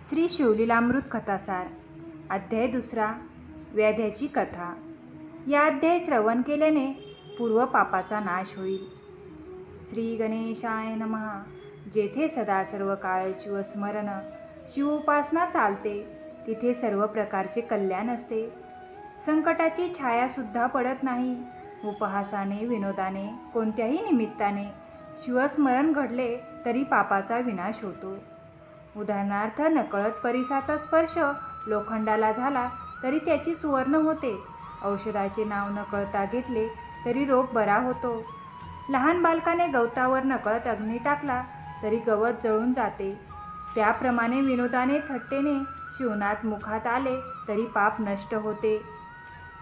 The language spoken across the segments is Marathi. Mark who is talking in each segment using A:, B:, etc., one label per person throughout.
A: श्री शिवलीलामृत कथासार अध्याय 2 व्याध्याची कथा। या अध्याय श्रवण केल्याने पूर्व पापाचा नाश होईल। श्री गणेशाय नमः। जेथे सदा सर्व काळ शिवस्मरण शिव उपासना चालते तिथे सर्व प्रकारचे कल्याण असते। संकटाची छाया सुद्धा पडत नाही। उपहासाने विनोदाने कोणत्याही निमित्ताने शिवस्मरण घडले तरी पापाचा विनाश होतो। उदाहरणार्थ नकळत परिसाचा स्पर्श लोखंडाला झाला तरी त्याची सुवर्ण होते। औषधाचे नाव नकळता घेतले तरी रोग बरा होतो। लहान बालकाने गवतावर नकळत अग्नी टाकला तरी गवत जळून जाते। त्याप्रमाणे विनोदाने थट्टेने शिवनाथ मुखात आले तरी पाप नष्ट होते।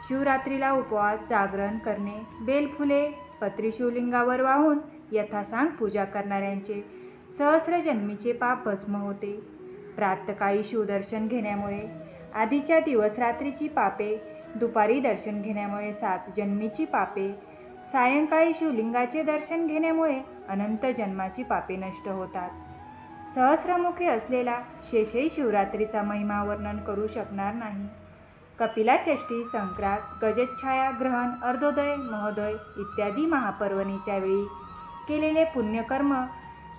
A: शिवरात्रीला उपवास जागरण करणे, बेलफुले पत्री शिवलिंगावर वाहून यथासांग पूजा करणाऱ्यांचे सहस्र जन्मीचे पाप भस्म होते। प्रातःकाळी शिवदर्शन घेण्यामुळे आधीच्या दिवस रात्रीची पापे, दुपारी दर्शन घेण्यामुळे 7 जन्मीची पापे, सायंकाळी शिवलिंगाचे दर्शन घेण्यामुळे अनंत जन्माची पापे नष्ट होतात। सहस्रमुखे असलेला शेषही शिवरात्रीचा महिमा वर्णन करू शकणार नाही। कपिला षष्ठी, संक्रांत, गजच्छाया, ग्रहण, अर्धोदय, महोदय इत्यादी महापर्वणीच्या वेळी केलेले पुण्यकर्म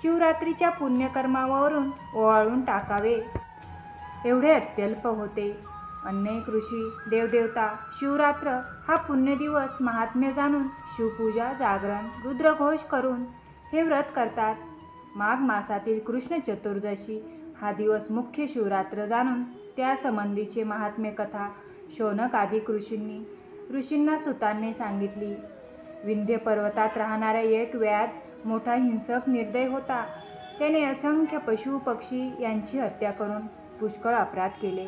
A: शिवरात्रीच्या पुण्यकर्मावरून ओवाळून टाकावे एवढे अत्यल्प होते। अनेक ऋषी देवदेवता शिवरात्र हा पुण्यदिवस महात्म्य जाणून शिवपूजा, जागरण, रुद्रघोष करून हे व्रत करतात। माघ मासातील कृष्ण चतुर्दशी हा दिवस मुख्य शिवरात्र जाणून त्या संबंधीचे महात्म्य कथा शौनक आदी ऋषींना सुतांनी सांगितली। विंध्य पर्वतात राहणारा एक व्याध मोठा हिंसक निर्दय होता। त्याने असंख्य पशु पक्षी यांची हत्या करून पुष्कळ अपराध केले।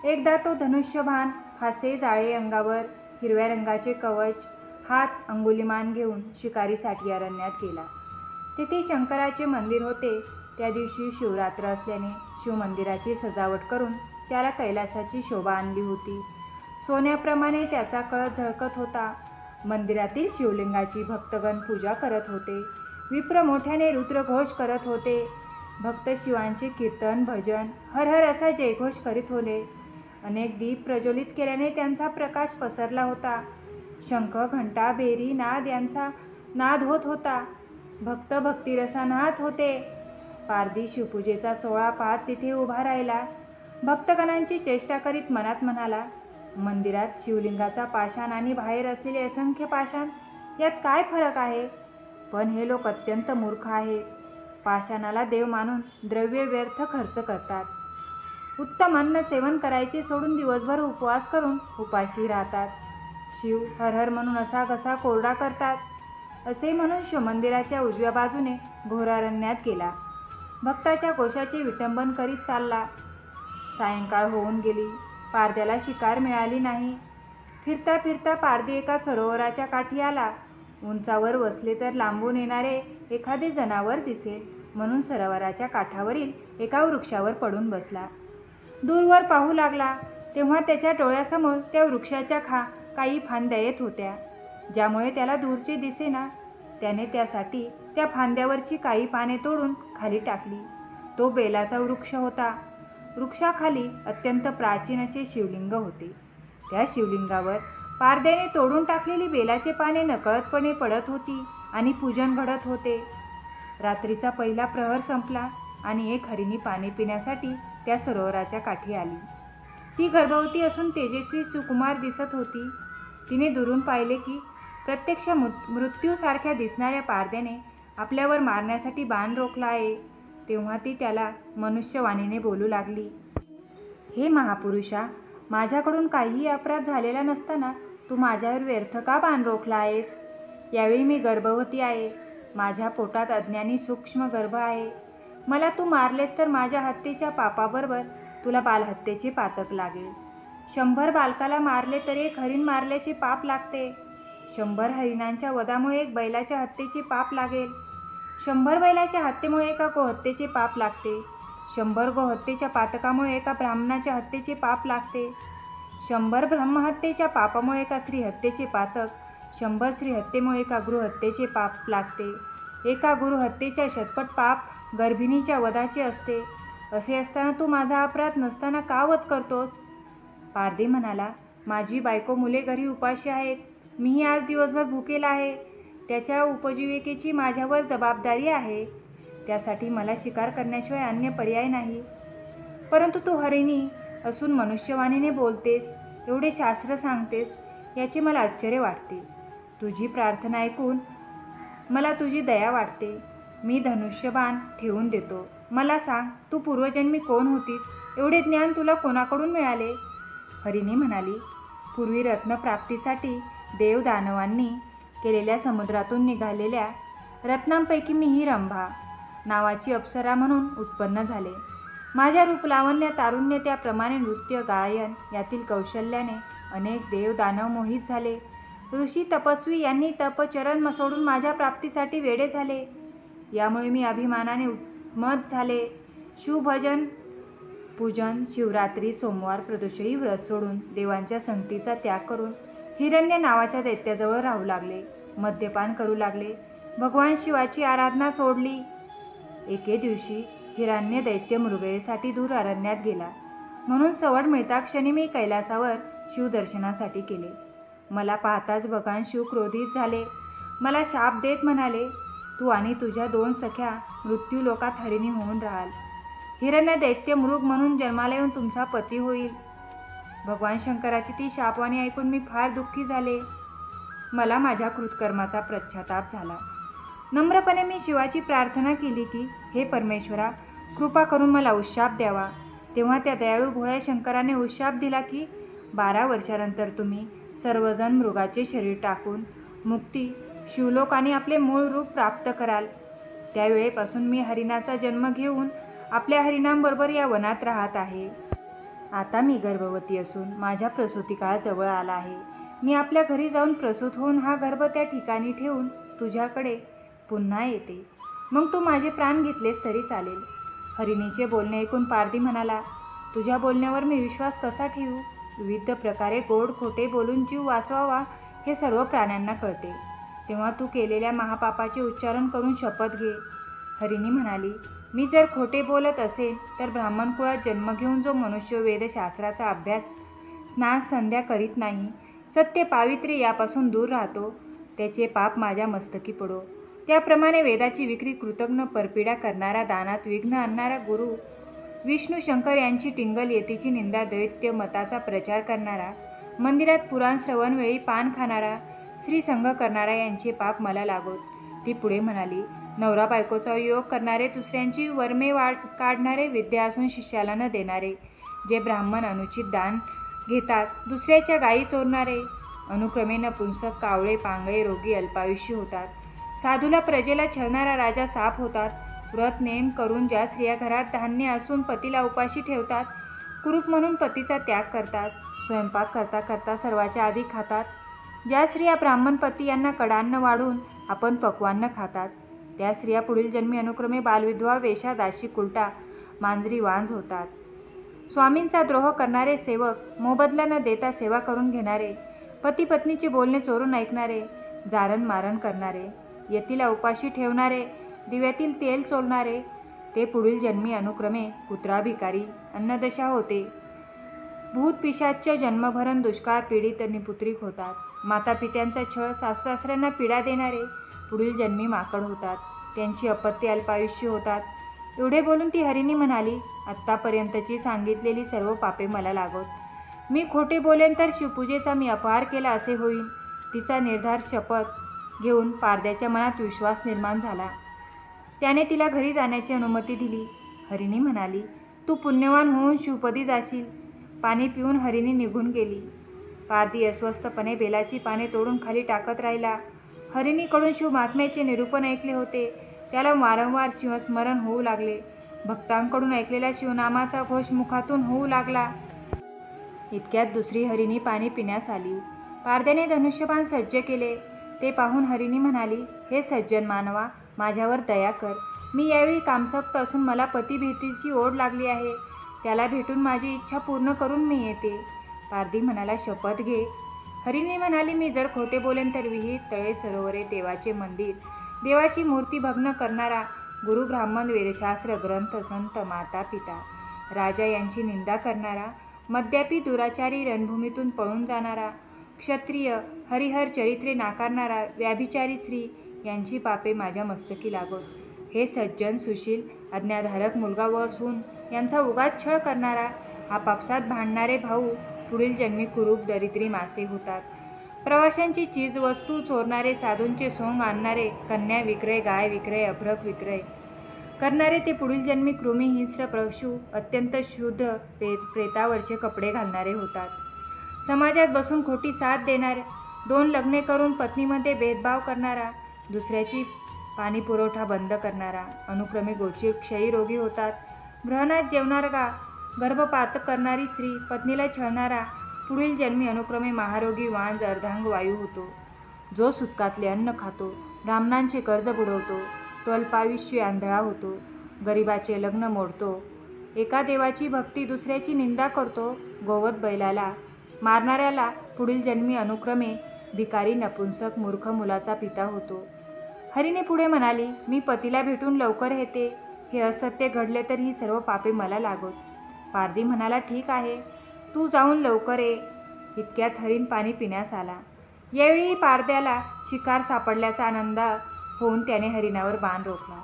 A: एकदा तो धनुष्यबाण, फासे, जाळे अंगावर, हिरव्या रंगाचे कवच, हात अंगुलिमान घेऊन शिकारीसाठी अरण्यात गेला। तेथे शंकराचे मंदिर होते। त्या दिवशी शिवरात्र असल्याने शिवमंदिराची सजावट करून त्याला कैलासाची शोभा आणली होती। सोन्याप्रमाणे त्याचा कळस झळकत होता। मंदिरातील शिवलिंगाची भक्तगण पूजा करत होते। विप्र मोठ्याने रुद्रघोष करत होते। भक्त शिवांचे कीर्तन, भजन, हर हर असा जयघोष करीत होते। अनेक दीप प्रज्वलित केल्याने त्यांचा प्रकाश पसरला होता। शंख, घंटा, बेरी, नाद यांचा नाद होत होता। भक्त भक्तिरसा नाहत होते। पारधी शिवपूजेचा सोहळा पाहत तिथे उभा राहिला। भक्तगणांची चेष्टा करीत मनात म्हणाला, मंदिरात शिवलिंगाचा पाषाण आणि बाहेर असलेले असंख्य पाषाण यात काय फरक आहे? पण हे लोक अत्यंत मूर्ख आहेत। पाषाणाला देव मानून द्रव्य व्यर्थ खर्च करतात। उत्तम अन्न सेवन करायचे सोडून दिवसभर उपवास करून उपाशी राहतात। शिव हर हर म्हणून असा घसा कोरडा करतात। असे म्हणून शिवमंदिराच्या उजव्या बाजूने घोरारण्यात गेला। भक्ताच्या कोशाचे विटंबन करीत चालला। सायंकाळ होऊन गेली। पारध्याला शिकार मिळाली नाही। फिरता फिरता पारधी एका सरोवराच्या काठी आला। उंचावर बसले तर लांबून येणारे एखादे जनावर दिसेल म्हणून सरोवराच्या काठावरील एका वृक्षावर पडून बसला। दूरवर पाहू लागला तेव्हा त्याच्या डोळ्यासमोर त्या वृक्षाच्या काही फांद्या येत होत्या, ज्यामुळे त्याला दूरचे दिसेना। त्याने त्यासाठी त्या फांद्यावरची काही पाने तोडून खाली टाकली। तो बेलाचा वृक्ष होता। वृक्षाखाली अत्यंत प्राचीन असे शिवलिंग होते। त्या शिवलिंगावर पारध्याने तोडून टाकलेली बेलाचे पाने नकळतपणे पडत होती आणि पूजन घडत होते। रात्रीचा पहिला प्रहर संपला आणि एक हरिणी पाणी पिण्यासाठी त्या सरोवराच्या काठी आली। ती गर्भवती असून तेजस्वी सुकुमार दिसत होती। तिने दुरून पाहिले की प्रत्यक्ष मृत्यूसारख्या दिसणाऱ्या पारध्याने आपल्यावर मारण्यासाठी बाण रोखला आहे। तेव्हा ती त्याला मनुष्यवाणीने बोलू लागली, हे महापुरुषा, माझ्याकडून काहीही अपराध झालेला नसताना तू माझ्यावर व्यर्थ का बाण रोखला आहेस? यावेळी मी गर्भवती आहे। माझ्या पोटात अज्ञानी सूक्ष्म गर्भ आहे। मला तू मारलेस तर माझ्या हत्येच्या पापाबरोबर तुला बालहत्येचे पातक लागेल। 100 बालकाला मारले तरी एक हरिण मारल्याचे पाप लागते। 100 हरिणांच्या वधामुळे एक बैलाच्या हत्येचे पाप लागेल। 100 बैलाच्या हत्येमुळे एका गोहत्येचे पाप लागते। 100 गोहत्येच्या पातकामुळे एका ब्राह्मणाच्या हत्येचे पाप लागते। 100 ब्रह्महत्येच्या पापामुळे एका स्त्रीहत्येचे पातक, 100 स्त्रीहत्येमुळे एका गृहहत्येचे पाप लागते। एका गुरुहत्येच्या शतपट पाप गर्भिणीच्या वधाचे असते। असे असताना तू माझा अपराध नसताना का वध करतोस? पारधी म्हणाला, माझी बायको मुले घरी उपाशी आहेत. मीही आज दिवसभर भुकेला आहे. त्याच्या उपजीविकेची माझ्यावर जबाबदारी आहे. त्यासाठी मला शिकार करण्याशिवाय अन्य पर्याय नाही. परंतु तू हरिणी असून मनुष्यवाणीने बोलतेस, एवढे शास्त्र सांगतेस, याचे मला आश्चर्य वाटते. तुझी प्रार्थना ऐकून मला तुझी दया वाटते. मी धनुष्यबाण ठेवून देतो. मला सांग, तू पूर्वजन्मी कोण होतीस? एवढे ज्ञान तुला कोणाकडून मिळाले? हरिणी म्हणाली, पूर्वी रत्नप्राप्तीसाठी देव दानवांनी केलेल्या समुद्रातून निघालेल्या रत्नांपैकी मीही रंभा नावाची अप्सरा म्हणून उत्पन्न झाले. माझ्या रूपलावण्य तारुण्य त्याप्रमाणे नृत्य गायन यातील कौशल्याने अनेक देव दानव मोहित झाले. ऋषी तपस्वी यांनी तपचरण सोडून माझ्या प्राप्तीसाठी वेडे झाले. यामुळे मी अभिमानाने उन्मत्त झाले. शिवभजन पूजन, शिवरात्री, सोमवार, प्रदोषही व्रत सोडून देवांच्या संगतीचा त्याग करून हिरण्य नावाच्या दैत्याजवळ राहू लागले. मद्यपान करू लागले. भगवान शिवाची आराधना सोडली. एके दिवशी हिरण्य दैत्य मृगयेसाठी दूर अरण्यात गेला. म्हणून सवड मिळता क्षणी मी कैलासावर शिवदर्शनासाठी केले. मला पाहताच भगवान शिव क्रोधित झाले. मला शाप देत म्हणाले, तू आणि तुझ्या 2 सख्या मृत्यू लोकात हरिणी होऊन राहाल. हिरण्य दैत्य मृग म्हणून जन्माला येऊन तुमचा पती होईल. भगवान शंकराची ती शापवाणी ऐकून मी फार दुःखी झाले. मला माझ्या कृतकर्माचा पश्चाताप झाला. नम्रपणे मी शिवाची प्रार्थना केली की, हे परमेश्वरा, कृपा करून मला उशाप द्यावा. तेव्हा त्या दयाळू भोळ्या शंकराने उशाप दिला की 12 वर्षानंतर तुम्ही सर्वजण मृगाचे शरीर टाकून मुक्ती शिवलोक आणि आपले मूळ रूप प्राप्त कराल. त्यावेळेपासून मी हरिणाचा जन्म घेऊन आपल्या हरिणांबरोबर या वनात राहत आहे. आता मी गर्भवती असून माझ्या प्रसूती काळ जवळ आला आहे. मी आपल्या घरी जाऊन प्रसूत होऊन हा गर्भ त्या ठिकाणी ठेवून तुझ्याकडे पुन्हा येते. मग तू माझे प्राण घेतलेस तरी चालेल. हरिणीचे बोलणे ऐकून पारधी म्हणाला, तुझ्या बोलण्यावर मी विश्वास कसा ठेवू? विविध प्रकारे गोड खोटे बोलून जीव वाचवावा हे सर्व प्राण्यांना कळते. तेव्हा तू केलेल्या महापापाचे उच्चारण करून शपथ घे. हरिणी म्हणाली, मी जर खोटे बोलत असेल तर ब्राह्मण कुळात जन्म घेऊन जो मनुष्य वेदशास्त्राचा अभ्यास स्नान संध्या करीत नाही, सत्य पावित्र्य यापासून दूर राहतो, त्याचे पाप माझ्या मस्तकी पडो. त्याप्रमाणे वेदाची विक्री कृतज्ञ परपीडा करणारा, दानात विघ्न आणणारा गुरु विष्णू शंकर यांची टिंगल येतीची निंदा दैत्य मताचा प्रचार करणारा, मंदिरात पुराण श्रवण वेळी पान खाणारा, स्त्रीसंग करणारा यांचे पाप मला लागोत. ती पुढे म्हणाली, नवरा बायकोचा योग करणारे, दुसऱ्यांची वर्मे काढणारे, विद्या असून शिष्याला न देणारे, जे ब्राह्मण अनुचित दान घेतात, दुसऱ्याच्या गायी चोरणारे, अनुक्रमे नपुंसक, कावळे, पांगळे, रोगी, अल्पायुष्य होतात, साधूला प्रजेला छळणारा राजा साप होतात, व्रत नेम करून ज्या स्त्रिया घरात धान्य असून पतीला उपाशी ठेवतात, कुरूप म्हणून पतीचा त्याग करतात, स्वयंपाक करता करता सर्वाच्या आधी खातात, ज्या स्त्रिया ब्राह्मण पती यांना कडान्न वाढून आपण पक्वान्न खातात, त्या स्त्रिया पुढील जन्मी अनुक्रमे बालविधवा, वेश्या, दासी, कुलटा, मांजरी, वांज होतात, स्वामींचा द्रोह करणारे सेवक, मोबदला न देता सेवा करून घेणारे, पती पत्नीचे बोलणे चोरून ऐकणारे, जारण मारण करणारे, यतीला उपाशी ठेवणारे, दिव्यातील तेल चोरणारे, ते पुढील जन्मी अनुक्रमे कुत्रा, भिकारी, अन्नदशा होते, भूत पिशाच्य जन्मभरण दुष्काळ पीडित निपुत्रिक होतात, मातापित्यांचा छळ, सासूसासऱ्यांना पीडा देणारे पुढील जन्मी माकड होतात, त्यांची अपत्य अल्पायुष्य होतात. एवढे बोलून ती हरिणी म्हणाली, आत्तापर्यंतची सांगितलेली सर्व पापे मला लागोत. मी खोटे बोलेन तर शिवपूजेचा मी अपहार केला असे होईल. तिचा निर्धार शपथ घेऊन पारध्याच्या मनात विश्वास निर्माण झाला. त्याने तिला घरी जाण्याची अनुमती दिली. हरिणी म्हणाली, तू पुण्यवान होऊन शिवपदी जाशील. पाणी पिऊन हरिणी निघून गेली. पारधी अस्वस्थपणे बेलाची पाने तोडून खाली टाकत राहिला. हरिणीकडून शिव महात्म्याचे निरूपण ऐकले होते. त्याला वारंवार शिवस्मरण होऊ लागले. भक्तांकडून ऐकलेल्या शिवनामाचा घोष मुखातून होऊ लागला. इतक्यात दुसरी हरिणी पाणी पिण्यास आली. पारध्याने धनुष्यबाण सज्ज केले. ते पाहून हरिणी म्हणाली, हे सज्जन मानवा, माझ्यावर दया कर. मी यावेळी कामसक्त असून मला पती भेटीची ओढ लागली आहे. त्याला भेटून माझी इच्छा पूर्ण करून मी येते. पारधी म्हणाला, शपथ घे. हरिणी म्हणाली, मी जर खोटे बोलेन तर विहीर, तळे, सरोवरे, देवाचे मंदिर, देवाची मूर्ती भग्न करणारा, गुरु ब्राह्मण वेदशास्त्र ग्रंथ संत माता पिता राजा यांची निंदा करणारा, मद्यापी दुराचारी रणभूमीतून पळून जाणारा, क्षत्रिय हरिहर चरित्रे नाकारणारा, व्याभिचारी स्त्री यांची पापे माझ्या मस्तकी लागोत. हे सज्जन सुशील आज्ञाधारक मुलगा व सून यांचा उगाच छळ करणारा, आपापसात भांडणारे भाऊ पुढील जन्मी कुरूप दरिद्री मासे होतात. प्रवाशांची चीज वस्तू चोरणारे, साधूंचे सोंग आणणारे, कन्या विक्रय गाय विक्रय अभ्रक विक्रय करणारे ते पुढील जन्मी कृमी हिंस्र पशु अत्यंत शूद्र प्रेतावरचे कपडे घालणारे होतात. समाजात बसून खोटी साथ देणारे, 2 लग्ने करून पत्नीमध्ये भेदभाव करणारा, दुसऱ्याची पाणी पुरवठा बंद करणारा, अनुक्रमे गोचिड क्षयरोगी होतात. ब्रहणात जेवणारा, गर्भपात करणारी स्त्री पत्नीला छळणारा पुढील जन्मी अनुक्रमे महारोगी वांज अर्धांग वायू होतो. जो सुतकातले अन्न खातो, ब्राह्मणांचे कर्ज बुडवतो, तो अल्पायुष्य आंधळा होतो, गरिबाचे लग्न मोडतो, एका देवाची भक्ती दुसऱ्याची निंदा करतो, गोवत बैलाला मारणाऱ्याला पुढील जन्मी अनुक्रमे भिकारी नपुंसक मूर्ख मुलाचा पिता होतो. हरीने पुढे म्हणाली, मी पतीला भेटून लवकर येते. हे असत्य घडले तर ही सर्व पापे मला लागोत. पारधी म्हणाला, ठीक आहे, तू जाऊन लवकर ये. इतक्यात हरीण पाणी पिण्यास आला. यावेळी पारध्याला शिकार सापडल्याचा आनंद होऊन त्याने हरिणावर बाण रोखला.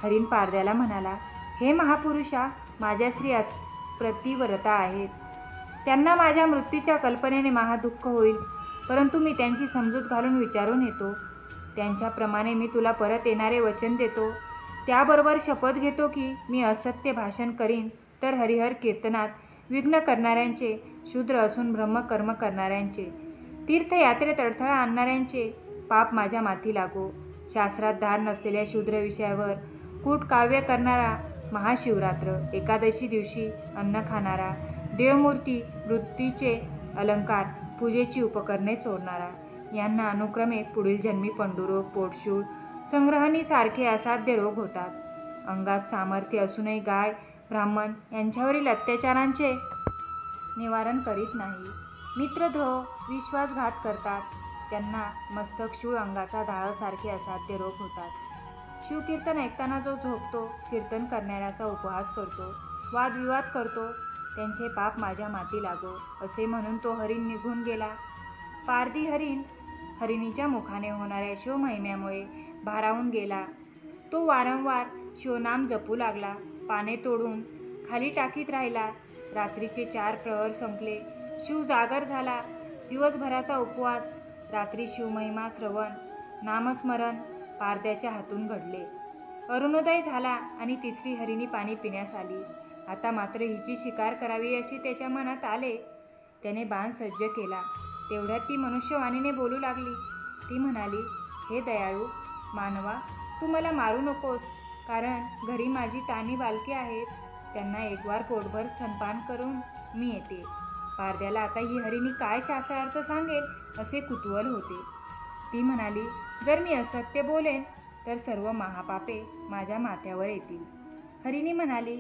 A: हरीण पारध्याला म्हणाला, हे महापुरुषा, माझ्या स्त्री प्रतिव्रता आहेत. त्यांना माझ्या मृत्यूच्या कल्पनेने महादुःख होईल, परंतु मी त्यांची समजूत घालून विचारून येतो. त्यांच्याप्रमाणे मी तुला परत येणारे वचन देतो. त्याबरोबर शपथ घेतो की मी असत्य भाषण करीन तर हरिहर कीर्तनात विघ्न करणाऱ्यांचे, शूद्र असून ब्रह्मकर्म करणाऱ्यांचे, तीर्थयात्रेत अडथळा आणणाऱ्यांचे पाप माझ्या माथी लागो. शास्त्रात धार नसलेल्या शूद्र विषयावर कूट काव्य करणारा, महाशिवरात्र एकादशी दिवशी अन्न खाणारा, देवमूर्ती वृत्तीचे अलंकार पूजेची उपकरणे चोरणारा, यांना अनुक्रमे पुढील जन्मी पंडुरोग, पोटशूळ, संग्रहणीसारखे असाध्य रोग होतात. अंगात सामर्थ्य असूनही गाय ब्राह्मण यांच्यावरील अत्याचारांचे निवारण करीत नाही. मित्रद्रोह, विश्वासघात करतात, त्यांना मस्तकशूळ, अंगाचा दाहासारखे असाध्य रोग होतात. शिवकीर्तन ऐकताना जो झोपतो, कीर्तन करणाऱ्याचा उपहास करतो, वादविवाद करतो, त्यांचे पाप माझ्या माती लागो. असे म्हणून तो हरीण निघून गेला. पारधी हरीण हरिणीच्या मुखाने होणाऱ्या शिवमहिम्यामुळे भारावून गेला. तो वारंवार शिवनाम जपू लागला. पाने तोडून खाली टाकीत राहिला. रात्रीचे 4 प्रहर संपले. शिव जागर झाला. दिवसभराचा उपवास, रात्री शिवमहिमा श्रवण, नामस्मरण पारध्याच्या हातून घडले. अरुणोदय झाला आणि तिसरी हरिणी पाणी पिण्यास आली. आता मात्र हिची शिकार करावी अशी त्याच्या मनात आले. त्याने बाण सज्ज केला. तेवढ्यात ती मनुष्यवाणीने बोलू लागली. ती म्हणाली, हे दयाळू मानवा, तू मला मारू नकोस, कारण घरी माझी तानी बालके आहेत. त्यांना एकवार पोटभर स्तनपान करून मी येते. पारध्याला आता ही हरिणी काय शास्त्रार्थ सांगेल असे कुतूहल होते. ती म्हणाली, जर मी असत्य बोलेन तर सर्व महापापे माझ्या माथ्यावर येतील. हरिणी म्हणाली,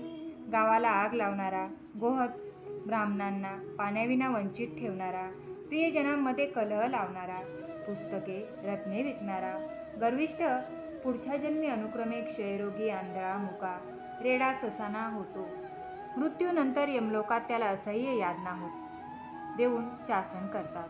A: गावाला आग लावणारा, गोहक ब्राह्मणांना पाण्याविना वंचित ठेवणारा, प्रियजनांमध्ये कलह लावणारा, पुस्तके रत्ने विकणारा, गर्विष्ठ पुढच्या जन्मी अनुक्रमे क्षयरोगी, आंधळा, मुका, रेडा, ससाना होतो. मृत्यूनंतर यमलोकात त्याला असह्य यातना देऊन शासन करतात.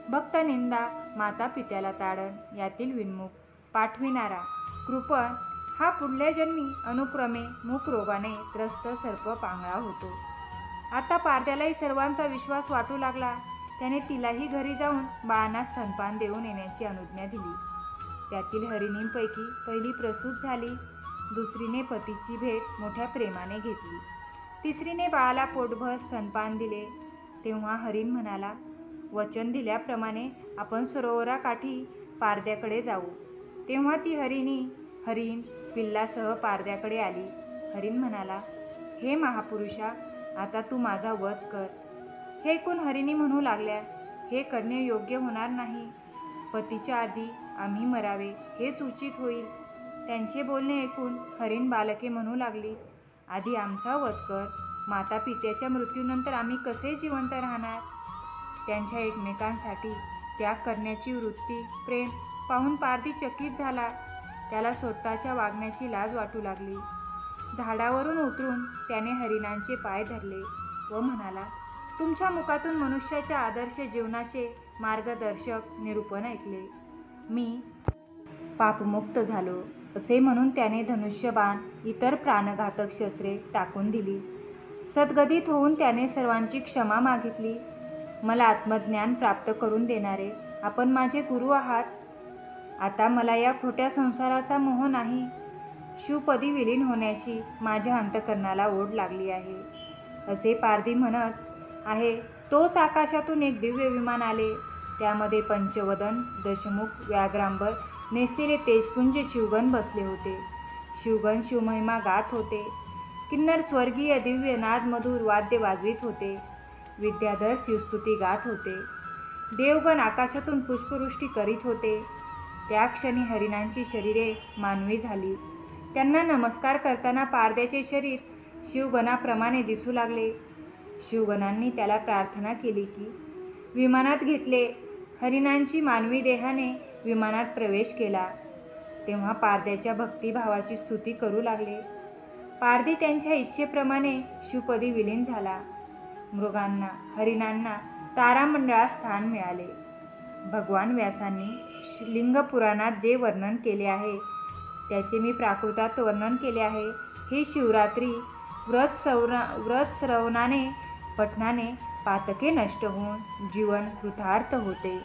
A: भक्त निंदा, माता पित्याला ताडण यातील विन्मुख पाठविणारा, कृपण हा पुढल्या जन्मी अनुक्रमे मूक रोगाने त्रस्त सर्प पांगळा होतो. आता पारध्यालाही सर्वांचा विश्वास वाटू लागला. त्याने तिलाही घरी जाऊन बाळांना स्तनपान देऊन येण्याची अनुज्ञा दिली. त्यातील हरिणींपैकी पहिली प्रसूत झाली. दुसरीने पतीची भेट मोठ्या प्रेमाने घेतली. तिसरीने बाळाला पोटभर स्तनपान दिले. तेव्हा हरिण म्हणाला, वचन दिल्याप्रमाणे आपण सरोवराकाठी पारध्याकडे जाऊ. तेव्हा ती हरिण पिल्लासह पारध्याकडे आली. हरिण म्हणाला, हे महापुरुषा, आता तू माझा वध कर. हे ऐकून हरिणी म्हणू लागल्या, हे करणे योग्य होणार नाही. पतीच्या आधी आम्ही मरावे हेच उचित होईल. त्यांचे बोलणे ऐकून हरिण बालके म्हणू लागली, आधी आमचा वध कर. माता पित्याच्या मृत्यूनंतर आम्ही कसे जिवंत राहणार. त्यांच्या एकमेकांसाठी त्याग करण्याची वृत्ती, प्रेम पाहून पारधी चकित झाला. त्याला स्वतःच्या वागण्याची लाज वाटू लागली. झाडावरून उतरून त्याने हरिणांचे पाय धरले व म्हणाला, तुमच्या मुखातून मनुष्याच्या आदर्श जीवनाचे मार्गदर्शक निरूपण ऐकले. मी पापमुक्त झालो. असे म्हणून त्याने धनुष्यबाण इतर प्राणघातक शस्त्रे टाकून दिली. सद्गदित होऊन त्याने सर्वांची क्षमा मागितली. मला आत्मज्ञान प्राप्त करून देणारे आपण माझे गुरु आहात. आता मला या खोट्या संसाराचा मोह नाही. शिवपदी विलीन होण्याची माझ्या अंतःकरणाला ओढ लागली आहे. असे पारधी म्हणत आहे तोच आकाशातून एक दिव्य विमान आले. त्यामध्ये पंचवदन दशमुख व्याघ्रांबर नेसलेले तेजपुंज शिवगण बसले होते. शिवगण शिवमहिमा गात होते. किन्नर स्वर्गीय दिव्य नादमधुर वाद्य वाजवित होते. विद्याधर शिवस्तुती गात होते. देवगण आकाशातून पुष्पवृष्टी करीत होते. त्या क्षणी हरिणांची शरीरे मानवी झाली. त्यांना नमस्कार करताना पारध्याचे शरीर शिवगणाप्रमाणे दिसू लागले. शिवगणांनी त्याला प्रार्थना केली की विमानात घेतले. हरिणांची मानवी देहाने विमानात प्रवेश केला. तेव्हा पारध्याच्या भक्तिभावाची स्तुती करू लागले. पारधी त्यांच्या इच्छेप्रमाणे शिवपदी विलीन झाला. मृगांना हरिणांना तारामंडळात स्थान मिळाले. भगवान व्यासांनी लिंगपुराणात जे वर्णन केले आहे त्याचे मी प्राकृतात वर्णन केले आहे. हे शिवरात्री व्रत श्रवणाने पठणाने पातके नष्ट होऊन जीवन कृतार्थ होते.